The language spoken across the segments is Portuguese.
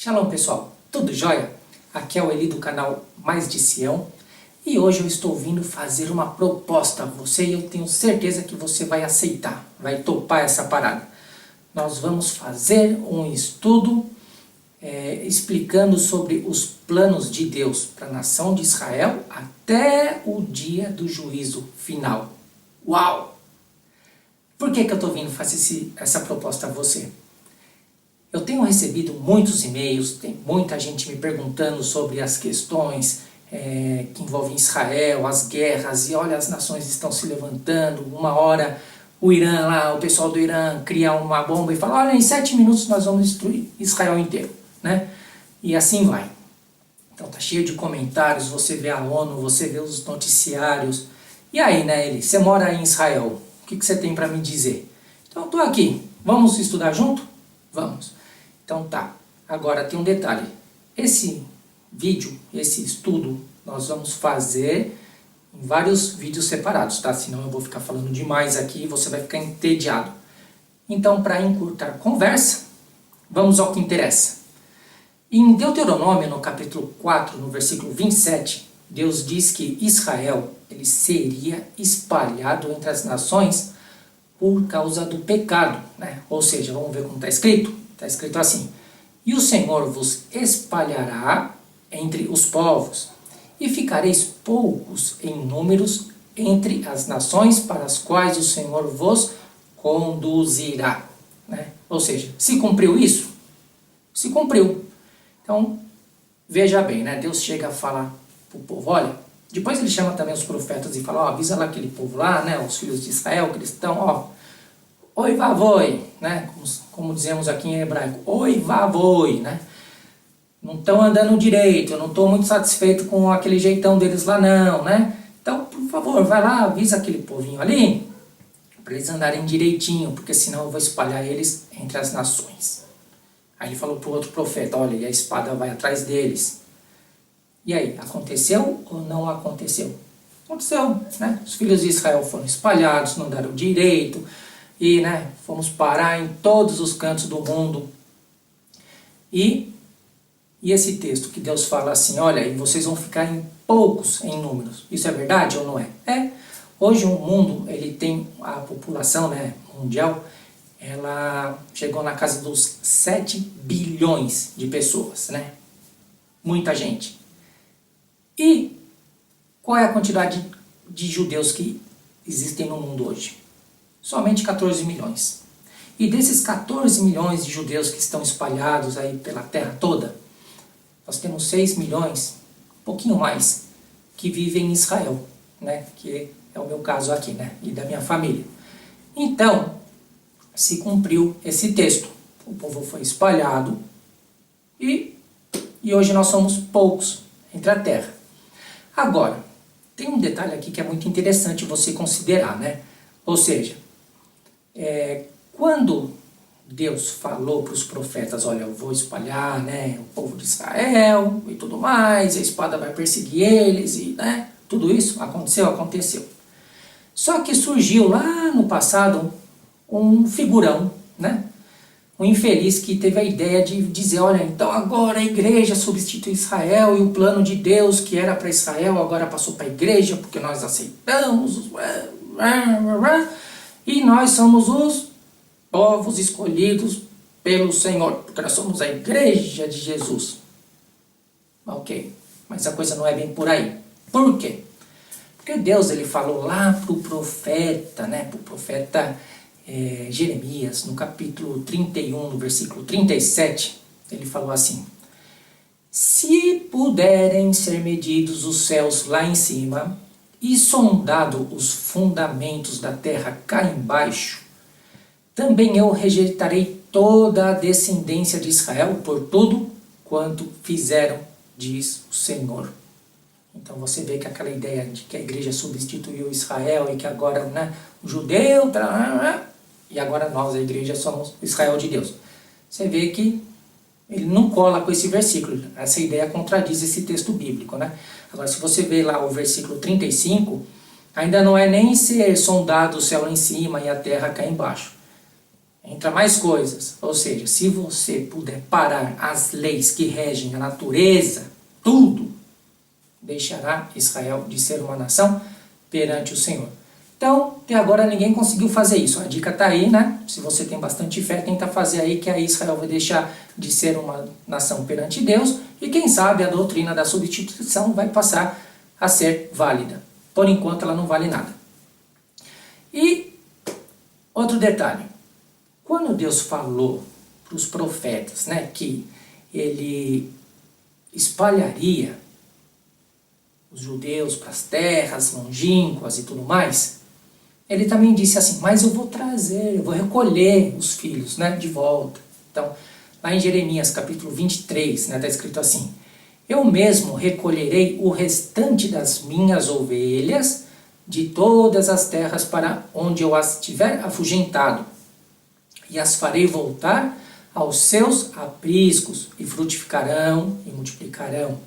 Shalom pessoal, tudo jóia? Aqui é o Eli do canal Mais de Sião e hoje eu estou vindo fazer uma proposta a você e eu tenho certeza que você vai aceitar, vai topar essa parada. Nós vamos fazer um estudo explicando sobre os planos de Deus para a nação de Israel até o dia do juízo final. Uau! Por que eu estou vindo fazer essa proposta a você? Eu tenho recebido muitos e-mails, tem muita gente me perguntando sobre as questões que envolvem Israel, as guerras, e olha, as nações estão se levantando, uma hora o Irã lá, o pessoal do Irã cria uma bomba e fala, olha, em 7 minutos nós vamos destruir Israel inteiro, né? E assim vai. Então tá cheio de comentários, você vê a ONU, você vê os noticiários, e aí, né, Eli, você mora aí em Israel, o que você tem para me dizer? Então eu tô aqui, vamos estudar junto? Vamos. Então tá, agora tem um detalhe, esse vídeo, esse estudo, nós vamos fazer em vários vídeos separados, tá? Senão eu vou ficar falando demais aqui e você vai ficar entediado. Então, para encurtar a conversa, vamos ao que interessa. Em Deuteronômio, no capítulo 4, no versículo 27, Deus diz que Israel ele seria espalhado entre as nações por causa do pecado, né? Ou seja, vamos ver como está escrito. Está escrito assim, e o Senhor vos espalhará entre os povos, e ficareis poucos em números entre as nações para as quais o Senhor vos conduzirá. Né? Ou seja, se cumpriu isso? Se cumpriu. Então, veja bem, né? Deus chega a falar para o povo, olha, depois ele chama também os profetas e fala, ó, avisa lá aquele povo lá, né, os filhos de Israel, que eles estão, ó, oi vavoi, né? Como dizemos aqui em hebraico, oi vavoi, né? Não estão andando direito, eu não estou muito satisfeito com aquele jeitão deles lá não, né? Então, por favor, vai lá, avisa aquele povinho ali, para eles andarem direitinho, porque senão eu vou espalhar eles entre as nações. Aí ele falou para o outro profeta, olha, e a espada vai atrás deles. E aí, aconteceu ou não aconteceu? Aconteceu, né? Os filhos de Israel foram espalhados, não andaram direito, e né, fomos parar em todos os cantos do mundo. E esse texto que Deus fala assim, olha, e vocês vão ficar em poucos em números. Isso é verdade ou não é? É. Hoje o mundo, ele tem a população, né, mundial, ela chegou na casa dos 7 bilhões de pessoas, né? Muita gente. E qual é a quantidade de judeus que existem no mundo hoje? Somente 14 milhões. E desses 14 milhões de judeus que estão espalhados aí pela terra toda, nós temos 6 milhões, um pouquinho mais, que vivem em Israel, né? Que é o meu caso aqui, né? E da minha família. Então, se cumpriu esse texto. O povo foi espalhado e hoje nós somos poucos entre a terra. Agora, tem um detalhe aqui que é muito interessante você considerar, né? Ou seja, quando Deus falou para os profetas, olha, eu vou espalhar, né, o povo de Israel e tudo mais, a espada vai perseguir eles, e né, tudo isso aconteceu. Só que surgiu lá no passado um figurão, né, um infeliz que teve a ideia de dizer, olha, então agora a igreja substitui Israel e o plano de Deus que era para Israel agora passou para a igreja porque nós aceitamos e nós somos os povos escolhidos pelo Senhor, porque nós somos a igreja de Jesus. Ok, mas a coisa não é bem por aí. Por quê? Porque Deus ele falou lá para o profeta, né, para o profeta Jeremias, no capítulo 31, no versículo 37, ele falou assim, se puderem ser medidos os céus lá em cima, e sondado os fundamentos da terra cá embaixo, também eu rejeitarei toda a descendência de Israel por tudo quanto fizeram, diz o Senhor. Então você vê que aquela ideia de que a igreja substituiu Israel e que agora, né, o judeu, e agora nós, a igreja, somos Israel de Deus. Você vê que ele não cola com esse versículo. Essa ideia contradiz esse texto bíblico, né? Agora, se você vê lá o versículo 35, ainda não é nem ser sondado o céu lá em cima e a terra cá embaixo. entra mais coisas. Ou seja, se você puder parar as leis que regem a natureza, tudo, deixará Israel de ser uma nação perante o Senhor. Então, até agora ninguém conseguiu fazer isso. A dica está aí, né? Se você tem bastante fé, tenta fazer aí que aí Israel vai deixar de ser uma nação perante Deus e quem sabe a doutrina da substituição vai passar a ser válida. Por enquanto ela não vale nada. E outro detalhe. Quando Deus falou para os profetas, né, que ele espalharia os judeus para as terras longínquas e tudo mais, ele também disse assim, mas eu vou recolher os filhos, né, de volta. Então, lá em Jeremias capítulo 23, né, está escrito assim, eu mesmo recolherei o restante das minhas ovelhas de todas as terras para onde eu as tiver afugentado, e as farei voltar aos seus apriscos, e frutificarão e multiplicarão.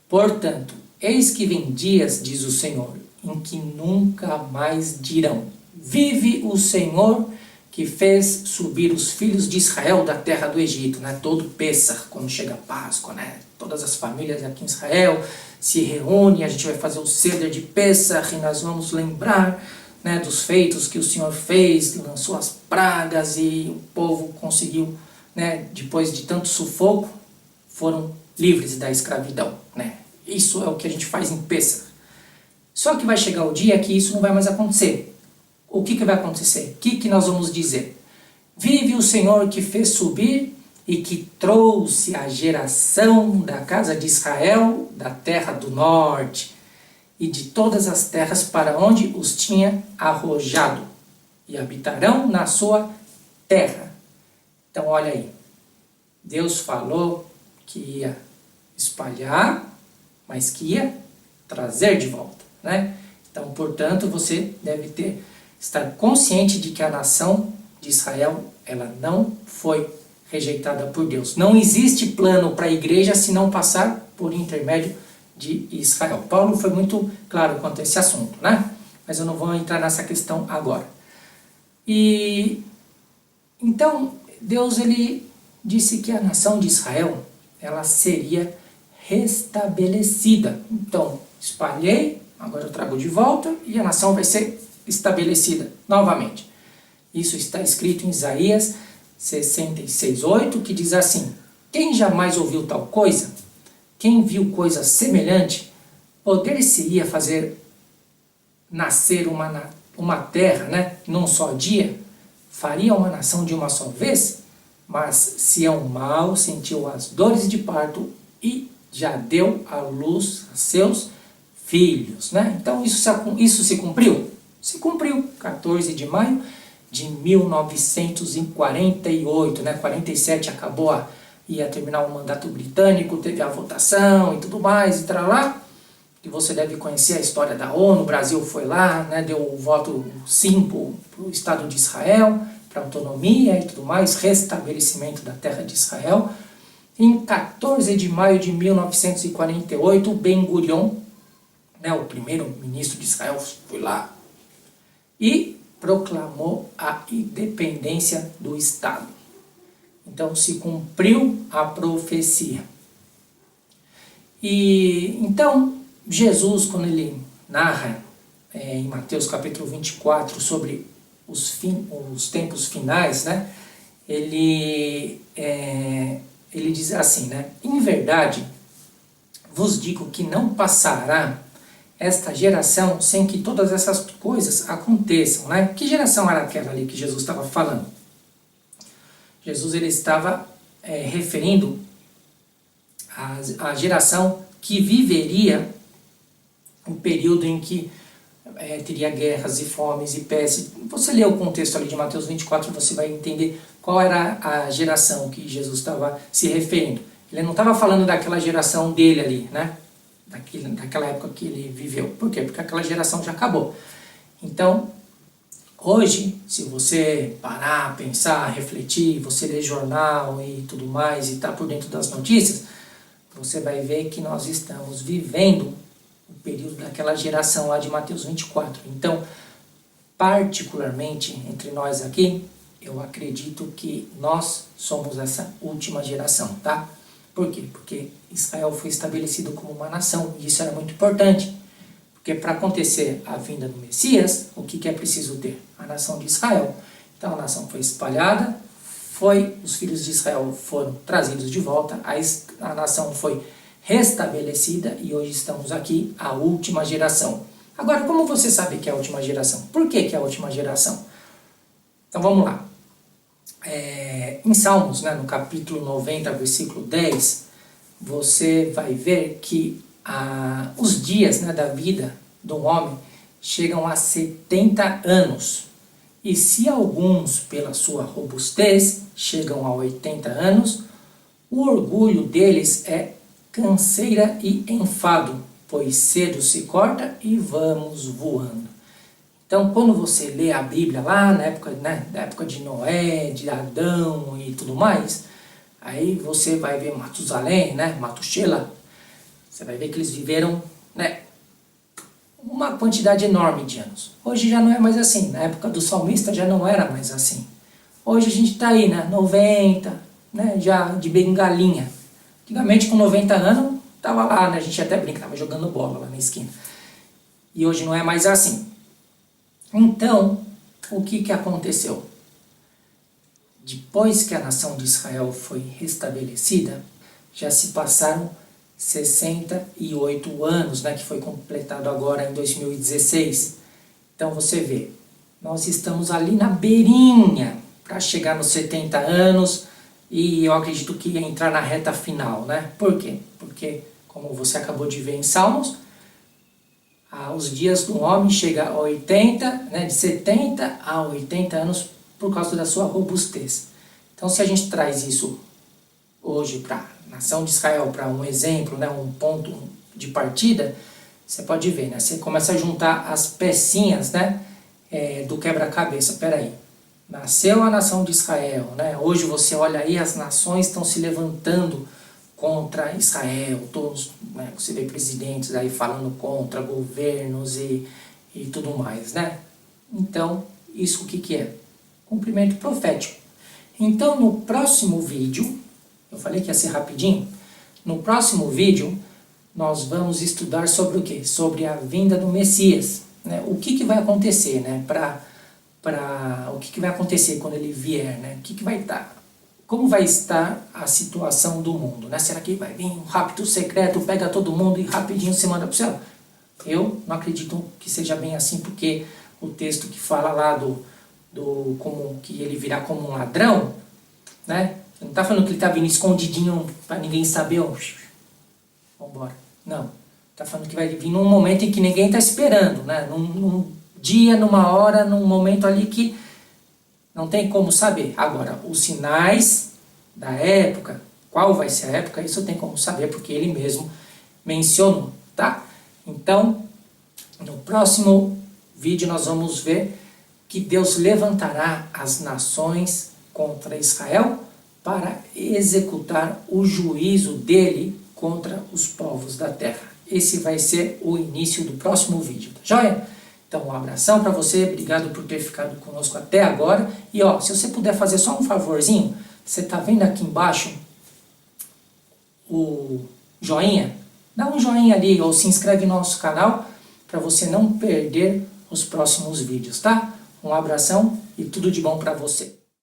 Portanto, eis que vem dias, diz o Senhor, em que nunca mais dirão, vive o Senhor que fez subir os filhos de Israel da terra do Egito, né? Todo Pêssar, quando chega a Páscoa, né? Todas as famílias aqui em Israel se reúnem, a gente vai fazer o Seder de Pêssar e nós vamos lembrar, né, dos feitos que o Senhor fez, lançou as pragas e o povo conseguiu, né, depois de tanto sufoco, foram livres da escravidão, né? Isso é o que a gente faz em Pêssar. Só que vai chegar o dia que isso não vai mais acontecer. O que vai acontecer? O que nós vamos dizer? Vive o Senhor que fez subir e que trouxe a geração da casa de Israel da terra do norte e de todas as terras para onde os tinha arrojado, e habitarão na sua terra. Então olha aí, Deus falou que ia espalhar, mas que ia trazer de volta, né? Então, portanto, você deve estar consciente de que a nação de Israel, ela não foi rejeitada por Deus. Não existe plano para a igreja se não passar por intermédio de Israel. Paulo foi muito claro quanto a esse assunto, né? Mas eu não vou entrar nessa questão agora. E então, Deus ele disse que a nação de Israel, ela seria restabelecida. Então, espalhei, agora eu trago de volta e a nação vai ser estabelecida novamente. Isso está escrito em Isaías 66:8, que diz assim, quem jamais ouviu tal coisa? Quem viu coisa semelhante? Poder-se-ia fazer nascer uma terra, né, num só dia? Faria uma nação de uma só vez? Mas Sião mal sentiu as dores de parto e já deu à luz a seus filhos, né? Então isso se cumpriu? Se cumpriu, 14 de maio de 1948, né? 47 acabou, ia terminar o mandato britânico, teve a votação e tudo mais, e tal lá. E você deve conhecer a história da ONU, o Brasil foi lá, né? Deu o voto sim para o Estado de Israel, para autonomia e tudo mais, restabelecimento da terra de Israel. Em 14 de maio de 1948, Ben-Gurion, né, o primeiro ministro de Israel, foi lá e proclamou a independência do Estado. Então se cumpriu a profecia. E então Jesus, quando ele narra em Mateus capítulo 24 sobre os tempos finais, né, ele diz assim, né, em verdade vos digo que não passará esta geração sem que todas essas coisas aconteçam, né? Que geração era aquela ali que Jesus estava falando? Jesus ele estava referindo à geração que viveria um período em que teria guerras e fomes e pestes. Você lê o contexto ali de Mateus 24, você vai entender qual era a geração que Jesus estava se referindo. Ele não estava falando daquela geração dele ali, né? Daquela época que ele viveu. Por quê? Porque aquela geração já acabou. Então, hoje, se você parar, pensar, refletir, você ler jornal e tudo mais, e tá por dentro das notícias, você vai ver que nós estamos vivendo o período daquela geração lá de Mateus 24. Então, particularmente entre nós aqui, eu acredito que nós somos essa última geração, tá? Por quê? Porque Israel foi estabelecido como uma nação, e isso era muito importante. Porque para acontecer a vinda do Messias, o que é preciso ter? A nação de Israel. Então a nação foi espalhada, os filhos de Israel foram trazidos de volta, a nação foi restabelecida e hoje estamos aqui, a última geração. Agora, como você sabe que é a última geração? Por que é a última geração? Então vamos lá. Em Salmos, no capítulo 90, versículo 10, você vai ver que os dias da vida do homem chegam a 70 anos. E se alguns, pela sua robustez, chegam a 80 anos, o orgulho deles é canseira e enfado, pois cedo se corta e vamos voando. Então, quando você lê a Bíblia lá na época, da época de Noé, de Adão e tudo mais, aí você vai ver Matusalém, Matushela, você vai ver que eles viveram uma quantidade enorme de anos. Hoje já não é mais assim, na época do salmista já não era mais assim. Hoje a gente está aí, 90, já de bengalinha. Antigamente com 90 anos, estava lá, a gente até brinca, estava jogando bola lá na esquina. E hoje não é mais assim. Então, o que aconteceu? Depois que a nação de Israel foi restabelecida, já se passaram 68 anos, que foi completado agora em 2016. Então você vê, nós estamos ali na beirinha para chegar nos 70 anos e eu acredito que ia entrar na reta final, Por quê? Porque, como você acabou de ver em Salmos, os dias do homem chegam a 80, de 70 a 80 anos por causa da sua robustez. Então se a gente traz isso hoje para nação de Israel, para um exemplo, um ponto de partida, você pode ver, você começa a juntar as pecinhas, do quebra-cabeça. Peraí, nasceu a nação de Israel, hoje você olha aí, as nações estão se levantando contra Israel, todos, você vê presidentes aí falando contra governos e tudo mais, Então, isso o que é? Cumprimento profético. Então, no próximo vídeo, eu falei que ia ser rapidinho. No próximo vídeo, nós vamos estudar sobre o quê? Sobre a vinda do Messias. O que vai acontecer, o que vai acontecer quando ele vier, O que vai estar? Como vai estar a situação do mundo, Será que vai vir um rapto secreto, pega todo mundo e rapidinho se manda para o céu? Eu não acredito que seja bem assim, porque o texto que fala lá como que ele virá como um ladrão, não está falando que ele está vindo escondidinho para ninguém saber, vamos embora. Não. Está falando que vai vir num momento em que ninguém está esperando, num dia, numa hora, num momento ali que não tem como saber. Agora, os sinais da época, qual vai ser a época, isso tem como saber, porque ele mesmo mencionou, tá? Então, no próximo vídeo nós vamos ver que Deus levantará as nações contra Israel para executar o juízo dele contra os povos da terra. Esse vai ser o início do próximo vídeo, tá joia? Então, um abração para você, obrigado por ter ficado conosco até agora. E se você puder fazer só um favorzinho, você está vendo aqui embaixo o joinha? Dá um joinha ali ou se inscreve no nosso canal para você não perder os próximos vídeos, tá? Um abração e tudo de bom para você.